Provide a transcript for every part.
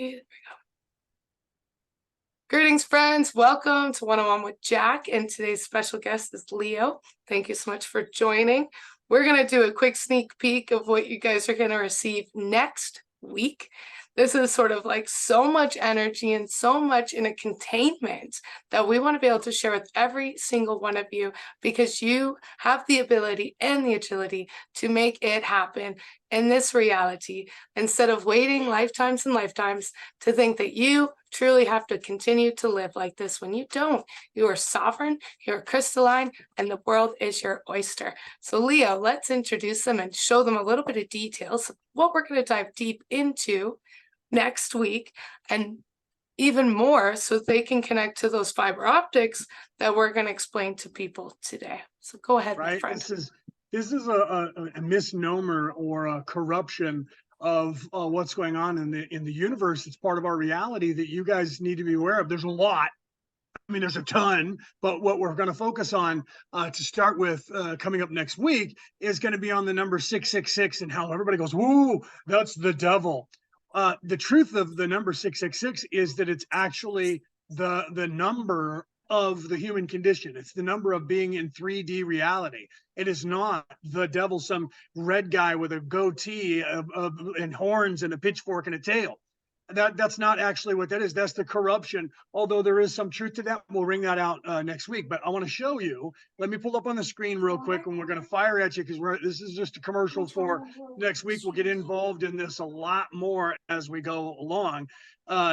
Here we go. Greetings, friends. Welcome to One-on-One with Jack, and today's special guest is Leo. Thank you so much for joining. We're going to do a quick sneak peek of what you guys are going to receive next week. This is sort of like so much energy and so much in a containment that we want to be able to share with every single one of you, because you have the ability and the agility to make it happen in this reality, instead of waiting lifetimes and lifetimes to think that you truly have to continue to live like this when you don't. You are sovereign, you're crystalline, and the world is your oyster. So Leo, let's introduce them and show them a little bit of details of what we're going to dive deep into next week, and even more so they can connect to those fiber optics that we're going to explain to people today. So go ahead, my friend. This is a misnomer or a corruption of what's going on in the universe. It's part of our reality that you guys need to be aware of. There's a lot. I mean, there's a ton, but what we're going to focus on to start with coming up next week is going to be on the number 666 and how everybody goes, "Woo, that's the devil." The truth of the number 666 is that it's actually the number of the human condition. It's the number of being in 3D reality. It is not the devil, some red guy with a goatee and horns and a pitchfork and a tail. That's not actually what that is. That's the corruption, although there is some truth to that. We'll bring that out next week. But I want to show you. Let me pull up on the screen real quick, and we're going to fire at you, because this is just a commercial for next week. We'll get involved in this a lot more as we go along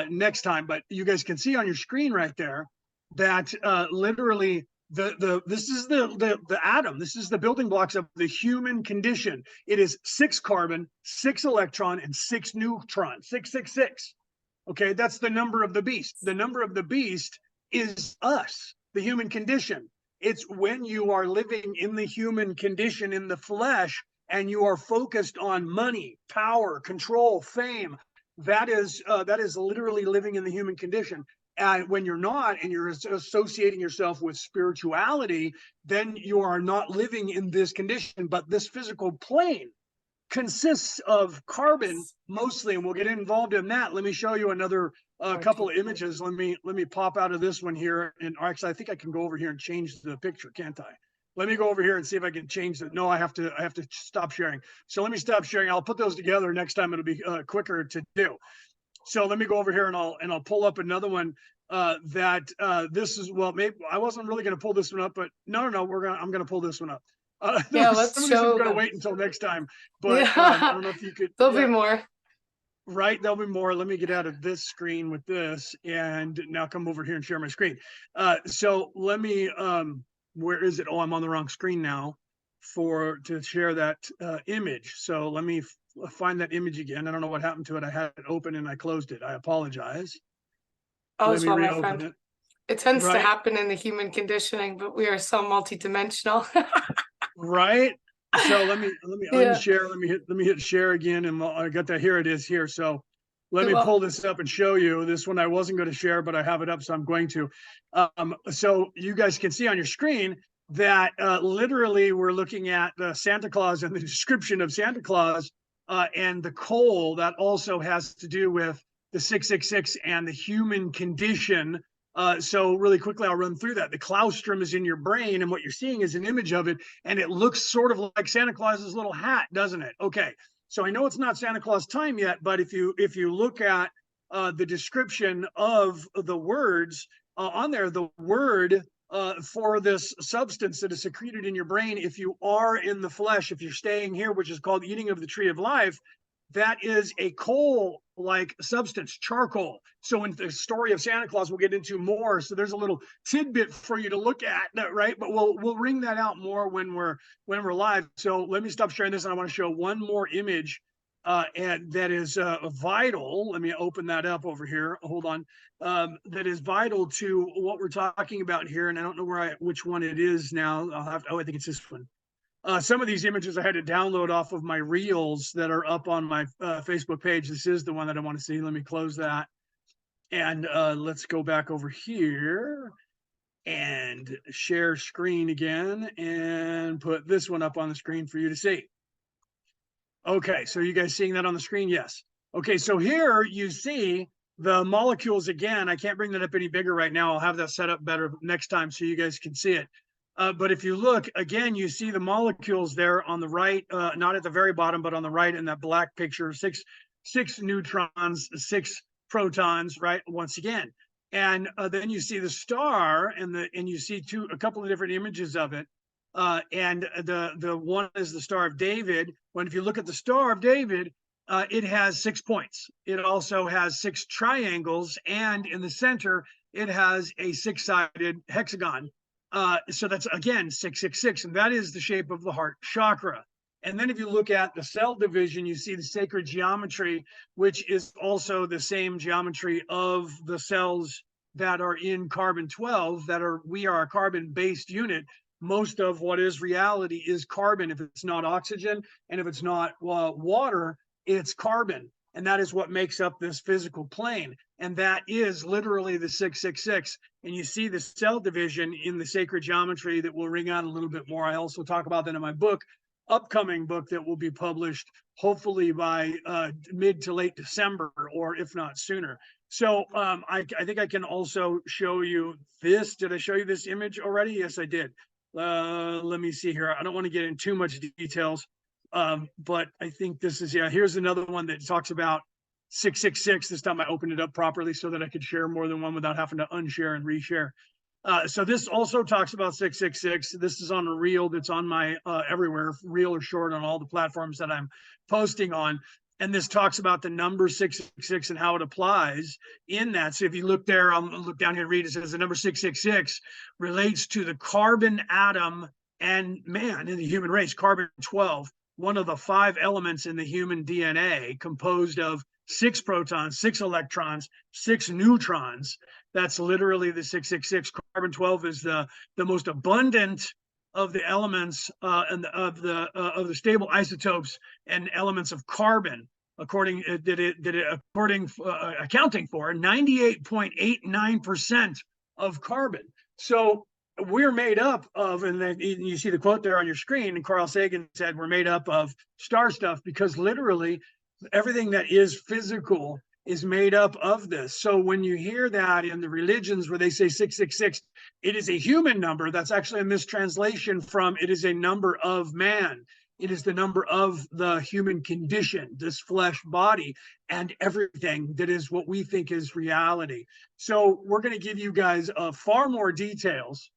next time. But you guys can see on your screen right there that literally this is the atom. This is the building blocks of the human condition. It is 6 carbon, 6 electron, and 6 neutron. 666. Okay, that's the number of the beast. The number of the beast is us, the human condition. It's when you are living in the human condition, in the flesh, and you are focused on money, power, control, fame. That is literally living in the human condition. And when you're not, and you're associating yourself with spirituality, then you are not living in this condition. But this physical plane consists of carbon mostly, and we'll get involved in that. Let me show you another couple of images. Let me pop out of this one here. And actually, I think I can go over here and change the picture, can't I? Let me go over here and see if I can change it. No, I have to stop sharing. So let me stop sharing. I'll put those together next time. It'll be quicker to do. So let me go over here and I'll pull up another one this is, well, maybe I wasn't really going to pull this one up, but no, I'm going to pull this one up. Yeah, let's show. I'm going to wait until next time, but yeah. I don't know if you could. There'll be more. Right, there'll be more. Let me get out of this screen with this, and now come over here and share my screen. So let me. Where is it? Oh, I'm on the wrong screen now to share that image. So let me find that image again. I don't know what happened to it. I had it open and I closed it. I apologize. Let me reopen it. It tends to happen in the human conditioning, but we are so multidimensional. Right. So let me unshare. Let me hit share again, and I got that. Here it is here. So let me pull this up and show you. This one I wasn't going to share, but I have it up, so I'm going to. So you guys can see on your screen that literally we're looking at Santa Claus and the description of Santa Claus, and the coal that also has to do with the 666 and the human condition. So really quickly, I'll run through that. The claustrum is in your brain, and what you're seeing is an image of it, and it looks sort of like Santa Claus's little hat, doesn't it? Okay, so I know it's not Santa Claus time yet, but if you look at the description of the words on there, the word for this substance that is secreted in your brain, if you are in the flesh, if you're staying here, which is called eating of the tree of life, that is a coal-like substance, charcoal. So in the story of Santa Claus, we'll get into more. So there's a little tidbit for you to look at, right? But we'll ring that out more when we're live. So let me stop sharing this, and I want to show one more image, and that is vital. Let me open that up over here. Hold on. That is vital to what we're talking about here, and I don't know which one it is now. I think it's this one. Some of these images I had to download off of my reels that are up on my Facebook page. This is the one that I want to see. Let me close that. And let's go back over here and share screen again and put this one up on the screen for you to see. Okay, so you guys seeing that on the screen? Yes. Okay, so here you see The molecules, again, I can't bring that up any bigger right now. I'll have that set up better next time so you guys can see it. But if you look again, you see the molecules there on the right, not at the very bottom, but on the right in that black picture, six neutrons, six protons, right? Once again. And then you see the star and you see a couple of different images of it. And the one is the Star of David. When if you look at the Star of David, it has 6 points. It also has 6 triangles, and in the center, it has a 6-sided hexagon. So that's again 666, and that is the shape of the heart chakra. And then if you look at the cell division, you see the sacred geometry, which is also the same geometry of the cells that are in carbon 12. We are a carbon-based unit. Most of what is reality is carbon. If it's not oxygen, and if it's not water, it's carbon. And that is what makes up this physical plane. And that is literally the 666. And you see the cell division in the sacred geometry that will ring out a little bit more. I also talk about that in my upcoming book that will be published hopefully by mid to late December, or if not sooner. So I think I can also show you this. Did I show you this image already? Yes, I did. Let me see here. I don't want to get in too much details. But I think this is, here's another one that talks about 666. This time I opened it up properly so that I could share more than one without having to unshare and reshare. So this also talks about 666. This is on a reel that's on my everywhere, reel or short, on all the platforms that I'm posting on. And this talks about the number 666 and how it applies in that. So if you look there, I'll look down here and read. It says the number 666 relates to the carbon atom and man in the human race, carbon 12, one of the 5 elements in the human DNA, composed of 6 protons, 6 electrons, 6 neutrons. That's literally the 666. Carbon 12 is the most abundant of the elements and of the stable isotopes and elements of carbon, accounting for 98.89% of carbon. So we're made up of, and then you see the quote there on your screen, and Carl Sagan said we're made up of star stuff, because literally everything that is physical is made up of this. So when you hear that in the religions where they say 666, it is a human number. That's actually a mistranslation from it is a number of man. It is the number of the human condition, this flesh body, and everything that is what we think is reality. So we're going to give you guys far more details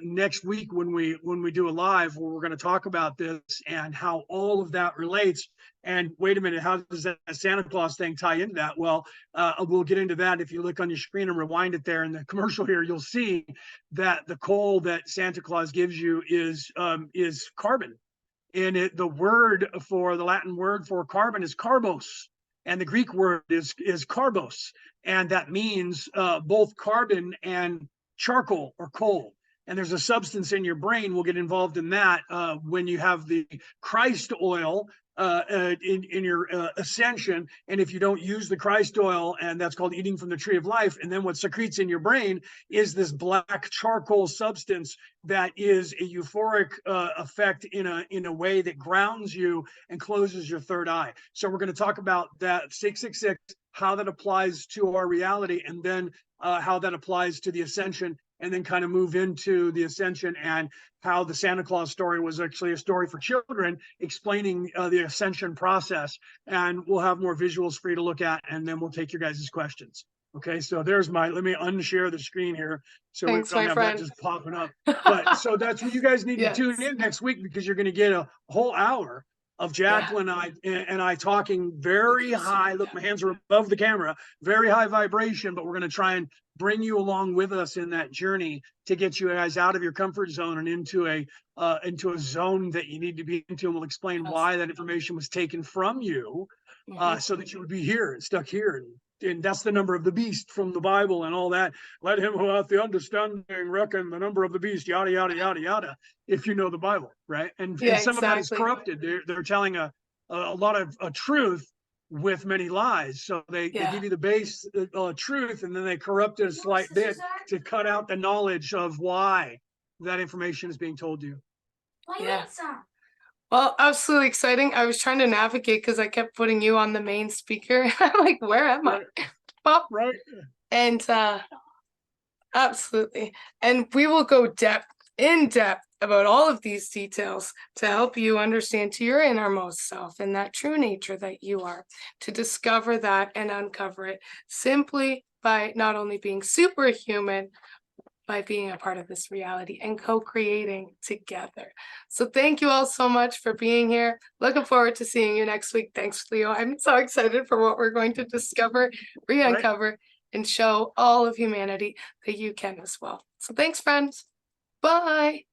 next week when we do a live, where we're going to talk about this and how all of that relates. And wait a minute, how does that Santa Claus thing tie into that? Well, we'll get into that. If you look on your screen and rewind it there in the commercial here, you'll see that the coal that Santa Claus gives you is carbon. And the Latin word for carbon is carbos, and the Greek word is carbos, and that means both carbon and charcoal or coal. And there's a substance in your brain, we'll get involved in that when you have the Christ oil in your ascension. And if you don't use the Christ oil, and that's called eating from the tree of life, and then what secretes in your brain is this black charcoal substance that is a euphoric effect in a way that grounds you and closes your third eye. So we're going to talk about that 666, how that applies to our reality, and then how that applies to the ascension, and then kind of move into the ascension and how the Santa Claus story was actually a story for children, explaining the ascension process. And we'll have more visuals for you to look at, and then we'll take your guys' questions. Okay, so there's let me unshare the screen here so we don't have that just popping up. But so that's what you guys need to tune in next week, because you're going to get a whole hour of Jacqueline and I talking very high. Look, my hands are above the camera, very high vibration, but we're going to try and bring you along with us in that journey to get you guys out of your comfort zone and into a zone that you need to be into. And we'll explain why that information was taken from you, so that you would be here, stuck here. And that's the number of the beast from the Bible and all that. Let him who hath the understanding reckon the number of the beast, yada, yada, yada, yada, if you know the Bible, right? And some of that is corrupted. They're telling a lot of truth with many lies. So they give you the base truth, and then they corrupt it a slight bit to cut out the knowledge of why that information is being told to you. Yeah. Well, absolutely exciting. I was trying to navigate because I kept putting you on the main speaker. I'm like, where am I? pop. Right. And absolutely. And we will go in depth about all of these details to help you understand to your innermost self and that true nature that you are, to discover that and uncover it simply by not only being superhuman, by being a part of this reality and co-creating together. So thank you all so much for being here. Looking forward to seeing you next week. Thanks, Leo. I'm so excited for what we're going to discover, re-uncover, and show all of humanity that you can as well. So thanks, friends. Bye.